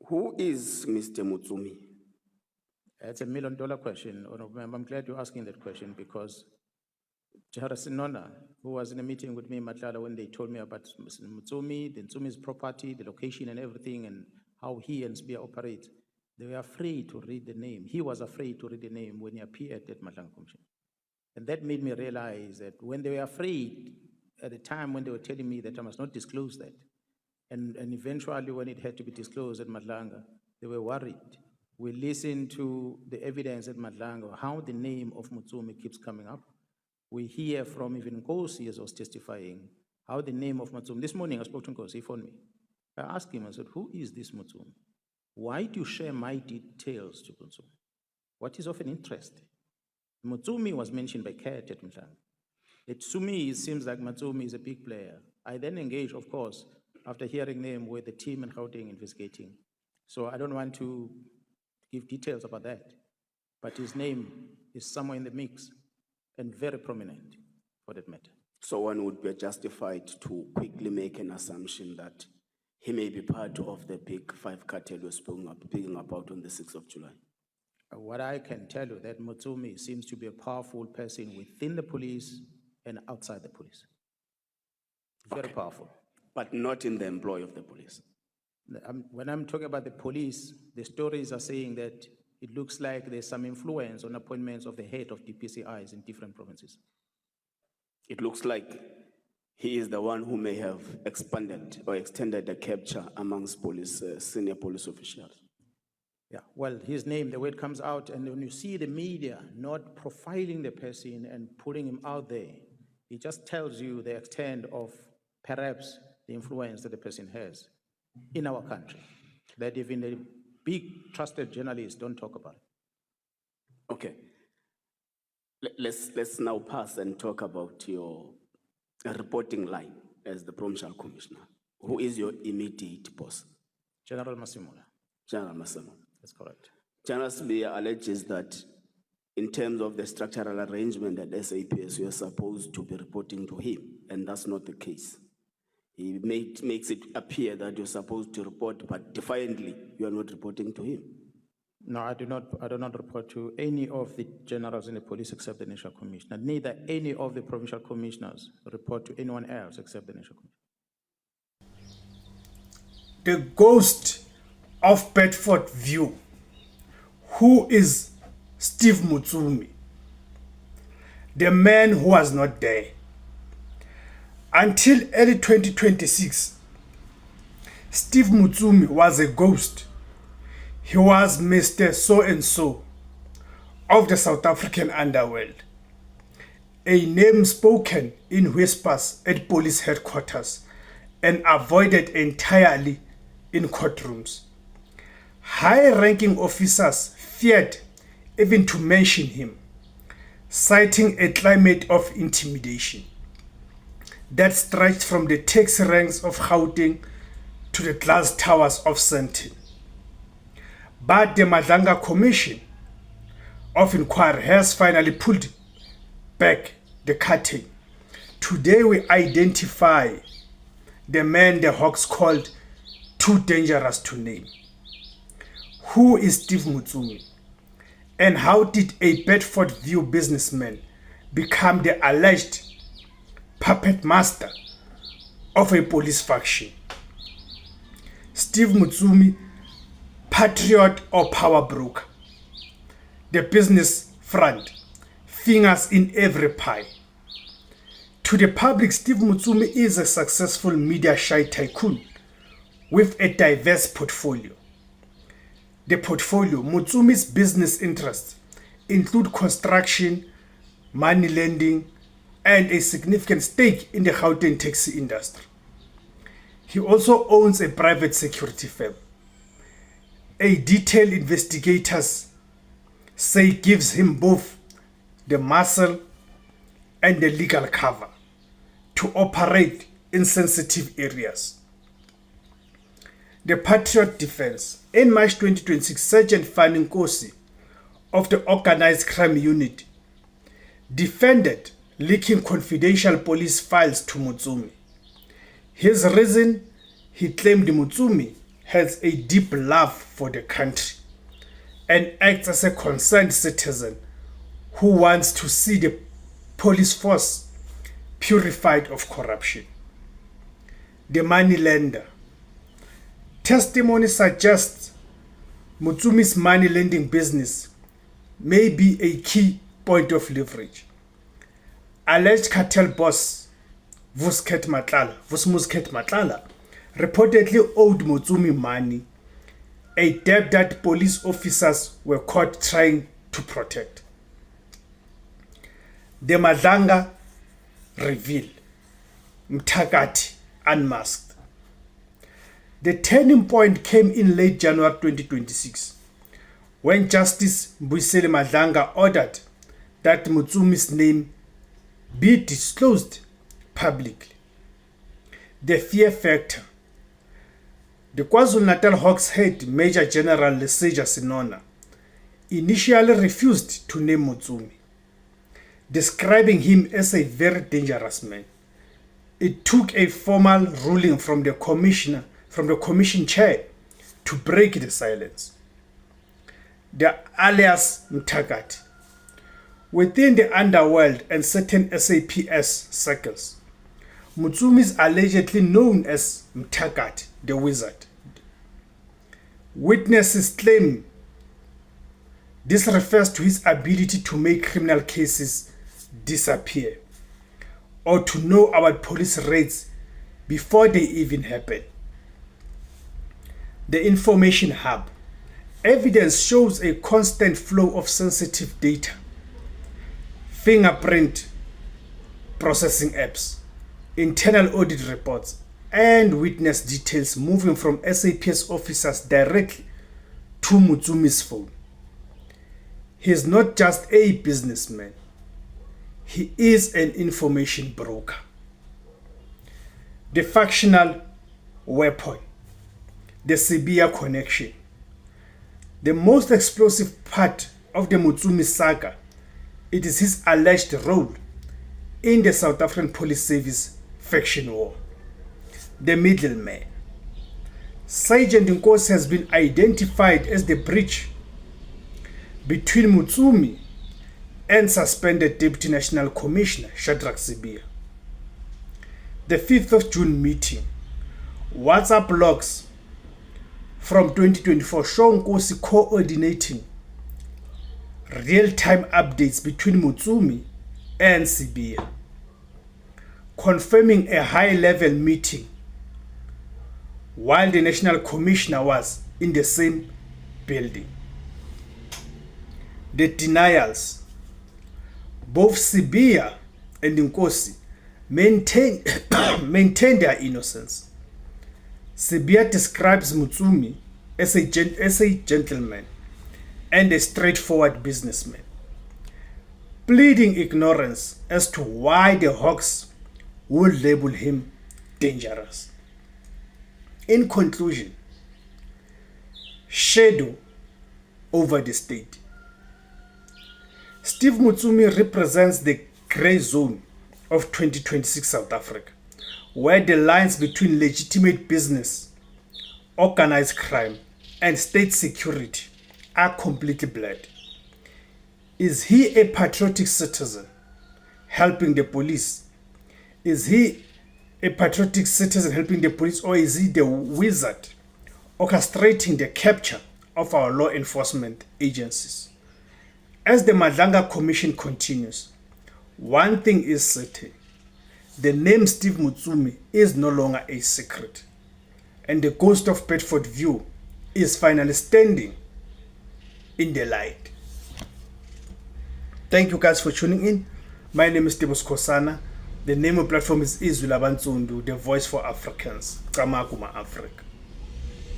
Who is Mr. Mutsumi? It's $1 million question. Honorable Member, I'm glad you're asking that question because Jaharasi Nona, who was in a meeting with me in Matlala when they told me about Mr. Mutsumi, the Mutsumi's property, the location and everything, and how he and Spear operate, they were afraid to read the name. He was afraid to read the name when he appeared at Matlanga Commission. And that made me realize that when they were afraid, at the time when they were telling me that I must not disclose that, and eventually when it had to be disclosed at Matlanga, they were worried. We listened to the evidence at Matlanga, how the name of Mutsumi keeps coming up. We hear from even Nkosi as I was testifying, how the name of Mutsumi. This morning I spoke to Nkosi, he phoned me. I asked him, I said, who is this Mutsumi? Why do you share my details to Mutsumi? What is of an interest? Mutsumi was mentioned by Kat at Matlanga. To me, it seems like Mutsumi is a big player. I then engaged, of course, after hearing them with the team in Gauteng investigating. So I don't want to give details about that, but his name is somewhere in the mix and very prominent for that matter. So one would be justified to quickly make an assumption that he may be part of the big five cartel we're speaking about on the 6th of July. What I can tell you that Mutsumi seems to be a powerful person within the police and outside the police. Very powerful. But not in the employ of the police. When I'm talking about the police, the stories are saying that it looks like there's some influence on appointments of the head of DPCIs in different provinces. It looks like he is the one who may have expanded or extended the capture amongst police, senior police officials. Yeah, well, his name, the way it comes out, and when you see the media not profiling the person and putting him out there, it just tells you the extent of perhaps the influence that the person has in our country, that even the big trusted journalists don't talk about it. Okay. Let's now pass and talk about your reporting line as the Provincial Commissioner. Who is your immediate boss? General Masimula. General Masimula. That's correct. General Sibia alleges that in terms of the structural arrangement at SAPS, you are supposed to be reporting to him, and that's not the case. He makes it appear that you're supposed to report, but defiantly, you are not reporting to him. No, I do not report to any of the generals in the police except the National Commissioner. Neither any of the provincial commissioners report to anyone else except the National Commissioner. The ghost of Bedfordview, who is Steve Motsumi, the man who was not there. Until early 2026, Steve Motsumi was a ghost. He was Mr. So-and-so of the South African underworld, a name spoken in whispers at police headquarters and avoided entirely in courtrooms. High-ranking officers feared even to mention him, citing a climate of intimidation that stretched from the taxi ranks of Gauteng to the glass towers of Sandton. But the Matlanga Commission of Inquiry has finally pulled back the curtain. Today we identify the man the Hawks called too dangerous to name. Who is Steve Motsumi? And how did a Bedfordview businessman become the alleged puppet master of a police faction? Steve Motsumi, Patriot or power broker? The business front, fingers in every pie. To the public, Steve Motsumi is a successful media-shy tycoon with a diverse portfolio. The portfolio, Mutsumi's business interests include construction, money lending, and a significant stake in the Gauteng taxi industry. He also owns a private security firm. A detailed investigators say gives him both the muscle and the legal cover to operate in sensitive areas. The Patriot defense. In March 2026, Sergeant Fanny Nkosi of the Organized Crime Unit defended leaking confidential police files to Mutsumi. His reason, he claimed Mutsumi has a deep love for the country and acts as a concerned citizen who wants to see the police force purified of corruption. The money lender. Testimony suggests Mutsumi's money lending business may be a key point of leverage. Alleged cartel boss Musket Matlala reportedly owed Mutsumi money, a debt that police officers were caught trying to protect. The Madlanga reveal, Mtakati unmasked. The turning point came in late January 2026 when Justice Mbuyiseni Madlanga ordered that Mutsumi's name be disclosed publicly. The fear factor. The KwaZulu-Natal Hawks head Major General Leseja Sinona initially refused to name Mutsumi, describing him as a very dangerous man. It took a formal ruling from the commission chair to break the silence. The alias Mtakati. Within the underworld and certain SAPS circles, Mutsumi is allegedly known as Mtakati, the wizard. Witnesses claim this refers to his ability to make criminal cases disappear or to know about police raids before they even happen. The information hub. Evidence shows a constant flow of sensitive data, fingerprint processing apps, internal audit reports, and witness details moving from SAPS officers directly to Mutsumi's phone. He is not just a businessman. He is an information broker. The factional weapon. The Sibia connection. The most explosive part of the Mutsumi saga, it is his alleged role in the South African Police Service faction war. The middleman. Sergeant Nkosi has been identified as the bridge between Mutsumi and suspended Deputy National Commissioner Shadrack Sibia. The 5th of June meeting. WhatsApp logs from 2024 show Nkosi coordinating real-time updates between Mutsumi and Sibia, confirming a high-level meeting while the National Commissioner was in the same building. The denials. Both Sibia and Nkosi maintain their innocence. Sibia describes Mutsumi as a gentleman and a straightforward businessman, pleading ignorance as to why the Hawks would label him dangerous. In conclusion, shadow over the state. Steve Motsumi represents the grey zone of 2026 South Africa, where the lines between legitimate business, organized crime, and state security are completely blurred. Is he a patriotic citizen helping the police? Is he a patriotic citizen helping the police, or is he the wizard orchestrating the capture of our law enforcement agencies? As the Madlanga Commission continues, one thing is certain: the name Steve Motsumi is no longer a secret, and the ghost of Bedfordview is finally standing in the light. Thank you guys for tuning in. My name is Steve Motsumi. The name of the platform is IZWI LABANSUNDU, the voice for Africans. Kamakuma Africa.